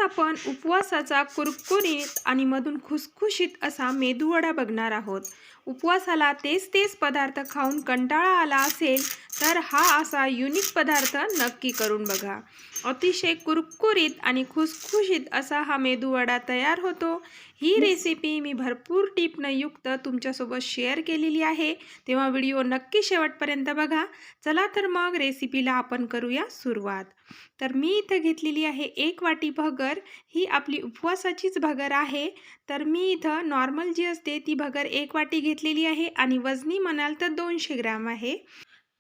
आज आपण उपवासाचा कुरकुरीत आणि मधून खुसखुशीत असा मेदूवडा बघणार आहोत। उपवासाला तेच तेच पदार्थ खाऊन कंटाळा आला असेल तर हा असा युनिक पदार्थ नक्की करून बघा। अतिशय कुरकुरीत आणि खुसखुशीत असा हा मेदूवडा तयार होतो। ही रेसिपी मी भरपूर टिपनं युक्त तुमच्यासोबत शेअर केलेली आहे, तेव्हा व्हिडिओ नक्की शेवटपर्यंत बघा। चला तर मग रेसिपीला आपण करूया सुरुवात। तर मी इथे घेतलेली आहे 1 वाटी भगर। ही आपली उपवासाचीच भगर आहे। तर मी इथं नॉर्मल जी असते ती भगर 1 वाटी घेतलेली आहे आणि वजनी म्हणाल तर 200 ग्रॅम आहे।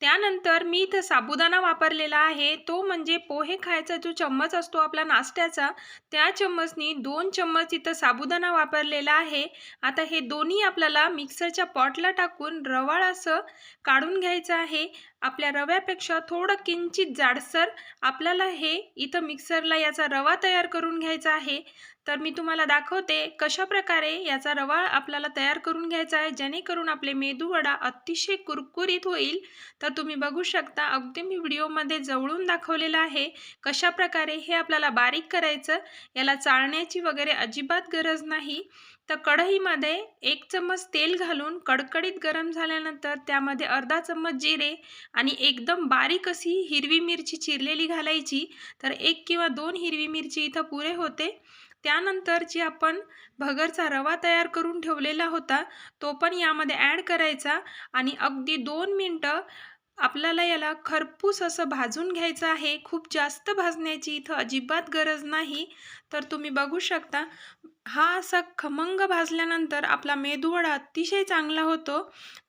त्यानंतर मी इथं साबुदाणा वापरलेला आहे, तो म्हणजे पोहे खायचा जो चम्मच असतो आपला नाश्त्याचा, त्या चम्मचनी 2 चम्मच इथं साबुदाणा वापरलेला आहे। आता हे दोन्ही आपल्याला मिक्सरच्या पॉटला टाकून रवाळ असं काढून घ्यायचं आहे। आपल्या रव्यापेक्षा थोडं किंचित जाडसर आपल्याला हे इथं मिक्सरला याचा रवा तयार करून घ्यायचा आहे। तर मी तुम्हाला दाखवते कशा प्रकारे याचा रवा आपल्याला तयार करून घ्यायचा आहे, जेणेकरून आपले मेदूवडा अतिशय कुरकुरीत होईल। तर तुम्ही बघू शकता, अगदी मी व्हिडिओमध्ये जवळून दाखवलेलं आहे कशा प्रकारे हे आपल्याला बारीक करायचं। याला चाळण्याची वगैरे अजिबात गरज नाही। तर कढईमध्ये 1 चम्मच तेल घालून कडकडीत गरम झाल्यानंतर त्यामध्ये अर्धा चम्मच जिरे आणि एकदम बारीक अशी हिरवी मिरची चिरलेली घालायची। तर 1 किंवा 2 हिरवी मिरची इथं पुरे होते। त्यानंतर जी आपण भगरचा रवा तयार करून ठेवलेला होता तो पण यामध्ये ॲड करायचा आणि अगदी 2 मिनिटं आपल्याला याला खरपूस असं भाजून घ्यायचं आहे। खूप जास्त भाजण्याची इथं अजिबात गरज नाही। तर तुम्ही बघू शकता, हा असा खमंग भाजल्यानंतर आपला मेदूवडा अतिशय चांगला होतो।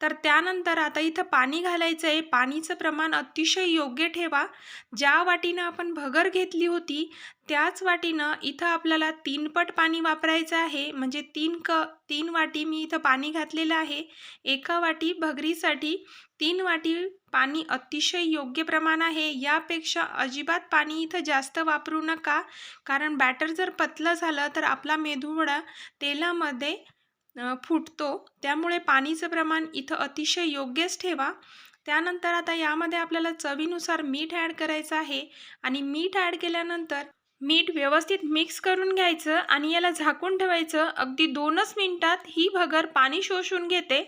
तर त्यानंतर आता इथं पाणी घालायचं आहे। पाणीचं प्रमाण अतिशय योग्य ठेवा। ज्या वाटीनं आपण भगर घेतली होती त्याच वाटीनं इथं आपल्याला 3 पट पाणी वापरायचं आहे। म्हणजे 3 वाटी मी इथं पाणी घातलेलं आहे। एका वाटी भगरीसाठी 3 वाटी पाणी अतिशय योग्य प्रमाण आहे। यापेक्षा अजिबात पाणी इथं जास्त वापरू नका, कारण बॅटर जर पतलं झालं तर आपला मेदूवडा तेलामध्ये फुटतो। त्यामुळे पाणीचं प्रमाण इथं अतिशय योग्यच ठेवा। त्यानंतर आता यामध्ये आपल्याला चवीनुसार मीठ ॲड करायचं आहे आणि मीठ ॲड केल्यानंतर मीठ व्यवस्थित मिक्स करून घ्यायचं आणि याला झाकून ठेवायचं। अगदी 2च मिनिटात ही भगर पाणी शोषून घेते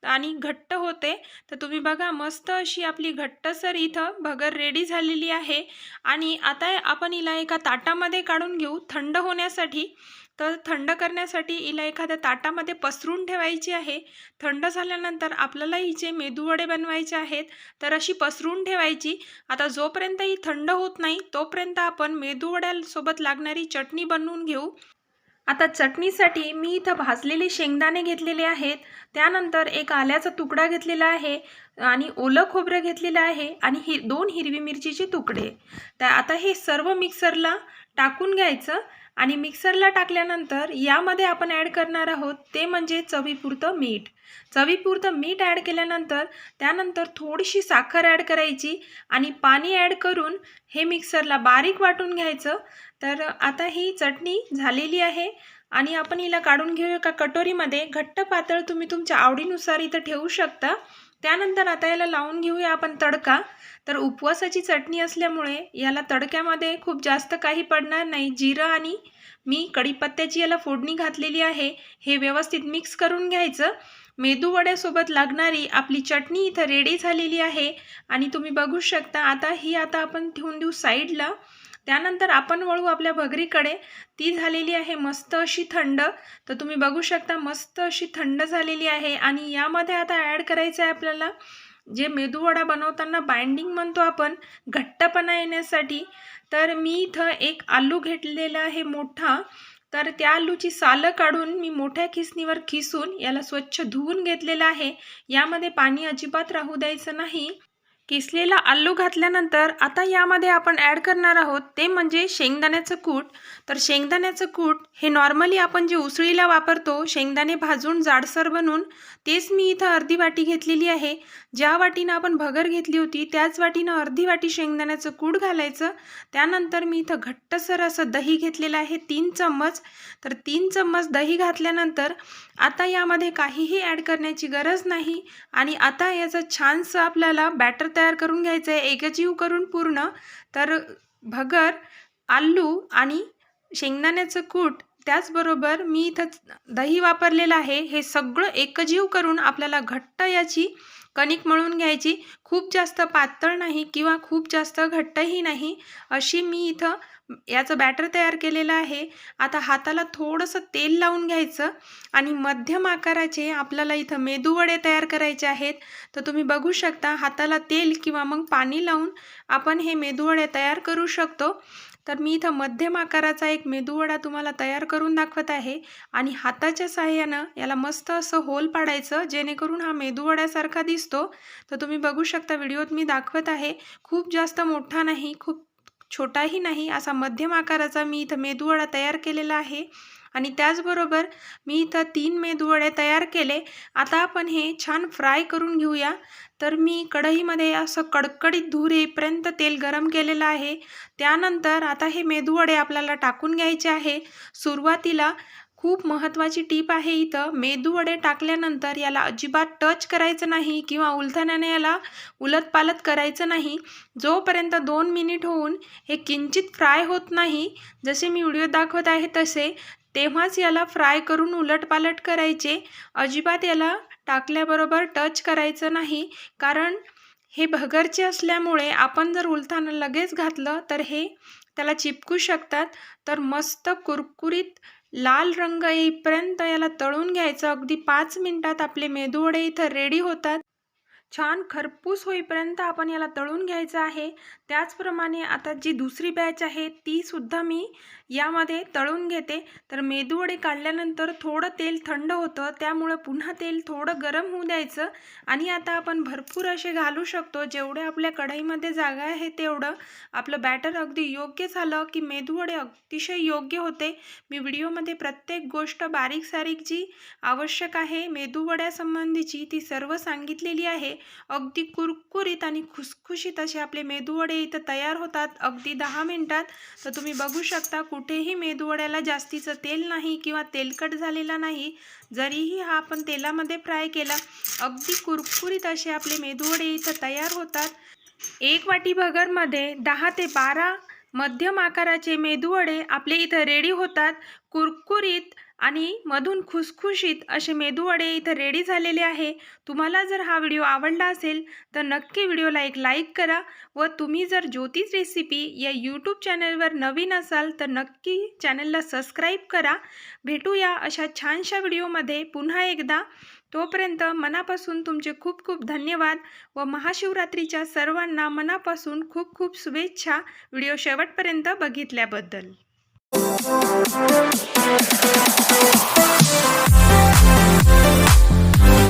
आणि घट्ट होते। तर तुम्ही बघा, मस्त अशी आपली घट्टसर इथं भगर रेडी झालेली आहे। आणि आता आपण हिला एका ताटामध्ये काढून घेऊ थंड होण्यासाठी। तर थंड करण्यासाठी हिला एखाद्या ताटामध्ये पसरून ठेवायची आहे। थंड झाल्यानंतर आपल्याला हिचे मेदूवडे बनवायचे आहेत, तर अशी पसरून ठेवायची। आता जोपर्यंत ही थंड होत नाही तोपर्यंत आपण मेदूवड्यासोबत लागणारी चटणी बनवून घेऊ। आता चटणीसाठी मी इथं भाजलेले शेंगदाणे घेतलेले आहेत, त्यानंतर एक आल्याचा तुकडा घेतलेला आहे आणि ओलं खोबरं घेतलेलं आहे आणि 2 हिरवी मिरचीचे तुकडे। तर आता हे सर्व मिक्सरला टाकून घ्यायचं आणि मिक्सरला टाकल्यानंतर यामध्ये आपण ॲड करणार आहोत ते म्हणजे चवीपुरतं मीठ। चवीपुरतं मीठ ॲड केल्यानंतर त्यानंतर थोडीशी साखर ॲड करायची आणि पाणी ॲड करून हे मिक्सरला बारीक वाटून घ्यायचं। तर आता ही चटणी झालेली आहे आणि आपण हिला काढून घेऊ एका कटोरीमध्ये। घट्ट पातळ तुम्ही तुमच्या आवडीनुसार इथं ठेवू शकता। त्यानंतर आता याला लावून घेऊया आपण तडका। तर उपवासाची चटणी असल्यामुळे याला तडक्यामध्ये खूप जास्त काही पडणार नाही। जिरं आणि मी कढीपत्त्याची याला फोडणी घातलेली आहे। हे व्यवस्थित मिक्स करून घ्यायचं। मेदूवड्यासोबत लागणारी आपली चटणी इथं रेडी झालेली आहे आणि तुम्ही बघू शकता। आता आपण ठेवून देऊ साईडला। त्यानंतर आपण वळू आपल्या भगरीकडे। ती झालेली आहे मस्त अशी थंड। तर तुम्ही बघू शकता, मस्त अशी थंड झालेली आहे आणि यामध्ये आता ॲड करायचं आहे आपल्याला जे मेदूवडा बनवताना बाइंडिंग म्हणतो आपण, घट्टपणा येण्यासाठी। तर मी इथं एक आलू घेतलेला आहे मोठा। तर त्या आलूची सालं काढून मी मोठ्या खिसणीवर खिसून याला स्वच्छ धुवून घेतलेलं आहे। यामध्ये पाणी अजिबात राहू द्यायचं नाही। किसलेला आलू घातल्यानंतर आता यामध्ये आपण ॲड करणार आहोत ते म्हणजे शेंगदाण्याचं कूट। तर शेंगदाण्याचं कूट हे नॉर्मली आपण जे उसळीला वापरतो, शेंगदाणे भाजून जाडसर बनवून, तेच मी इथं अर्धी वाटी घेतलेली आहे। ज्या वाटीनं आपण भगर घेतली होती त्याच वाटीनं अर्धी वाटी शेंगदाण्याचं कूट घालायचं। त्यानंतर मी इथं घट्टसर असं दही घेतलेलं आहे 3 चम्मच। तर 3 चम्मच दही घातल्यानंतर आता यामध्ये काहीही ॲड करण्याची गरज नाही आणि आता याचं छानसं आपल्याला बॅटर तयार करून घ्यायचं आहे एकजीव करून पूर्ण। तर भगर, आलू आणि शेंगदाण्याचं कूट, त्याचबरोबर मी इथं दही वापरलेलं आहे. हे सगळं एकजीव करून आपल्याला घट्ट याची कणिक मळून घ्यायची. खूप जास्त पातळ नाही किंवा खूप जास्त घट्टही नाही, अशी मी इथं याचं बॅटर तयार केलेलं आहे. आता हाताला थोडंसं तेल लावून घ्यायचं आणि मध्यम आकाराचे आपल्याला इथं मेदूवडे तयार करायचे आहेत. तर तुम्ही बघू शकता, हाताला तेल किंवा मग पाणी लावून आपण हे मेदूवडे तयार करू शकतो. तर मी इथं मध्यम आकाराचा एक मेदूवडा तुम्हाला तयार करून दाखवत आहे आणि हाताच्या सहाय्यानं याला मस्त असं होल पाडायचं, जेणेकरून हा मेदूवड्यासारखा दिसतो. तर तुम्ही बघू शकता, व्हिडिओत मी दाखवत आहे. खूप जास्त मोठा नाही, खूप छोटाही नाही, असा मध्यम आकाराचा मी इथं मेदूवडा तयार केलेला आहे. आणि त्याचबरोबर मी इथं 3 मेदूवडे तयार केले. आता आपण हे छान फ्राय करून घेऊया. तर मी कढईमध्ये असं कडकडीत धूर येईपर्यंत तेल गरम केलेलं आहे. त्यानंतर आता हे मेदूवडे आपल्याला टाकून घ्यायचे आहे. सुरुवातीला खूप महत्त्वाची टीप आहे इथं, मेदूवडे टाकल्यानंतर याला अजिबात टच करायचं नाही किंवा उलथण्याने याला उलटपालट करायचं नाही. जोपर्यंत 2 मिनिट होऊन हे किंचित फ्राय होत नाही, जसे मी व्हिडिओत दाखवत आहे तसे, तेव्हाच याला फ्राय करून उलटपालट करायचे. अजिबात याला टाकल्याबरोबर टच करायचं नाही, कारण हे भगरचे असल्यामुळे आपण जर उलथानं लगेच घातलं तर हे त्याला चिपकू शकतात. तर मस्त कुरकुरीत लाल रंग येईपर्यंत याला तळून घ्यायचं. अगदी 5 मिनिटात आपले मेदूवडे इथं रेडी होतात. छान खरपूस होईपर्यंत आपण याला तळून घ्यायचं आहे. त्याचप्रमाणे आता जी दुसरी बॅच आहे ती सुद्धा मी यामध्ये तळून घेते. तर मेदूवडे काढल्यानंतर थोडं तेल थंड होतं, त्यामुळं पुन्हा तेल थोडं गरम होऊ द्यायचं आणि आता आपण भरपूर असे घालू शकतो. जेवढे आपल्या कढईमध्ये जागा आहे तेवढं. आपलं बॅटर अगदी योग्य झालं की मेदूवडे अतिशय योग्य होते. मी व्हिडिओमध्ये प्रत्येक गोष्ट बारीक सारीक जी आवश्यक आहे मेदूवड्यासंबंधीची ती सर्व सांगितलेली आहे. अगदी कुरकुरीत आणि खुसखुशीत असे आपले मेदूवडे इथं तयार होतात अगदी 10 मिनिटात. तर तुम्ही बघू शकता, कुठेही मेदूवड्याला जास्तीचं तेल नाही किंवा तेलकट झालेला नाही. जरीही हा आपण तेलामध्ये फ्राय केला, अगदी कुरकुरीत असे आपले मेदूवडे इथं तयार होतात. 1 वाटी भगरमध्ये 10 ते 12 मध्यम आकाराचे मेदूवडे आपले इथं रेडी होतात. कुरकुरीत आणि मधून खुसखुशीत असे मेदूवडे इथं रेडी झालेले आहे. तुम्हाला जर हा व्हिडिओ आवडला असेल तर नक्की व्हिडिओला एक लाईक करा व तुम्ही जर ज्योतिष रेसिपी या यूट्यूब चॅनलवर नवीन असाल तर नक्की चॅनलला सबस्क्राईब करा. भेटूया अशा छानशा व्हिडिओमध्ये पुन्हा एकदा. तोपर्यंत मनापासून तुमचे खूप खूप धन्यवाद व महाशिवरात्रीच्या सर्वांना मनापासून खूप खूप शुभेच्छा. व्हिडिओ शेवटपर्यंत बघितल्याबद्दल.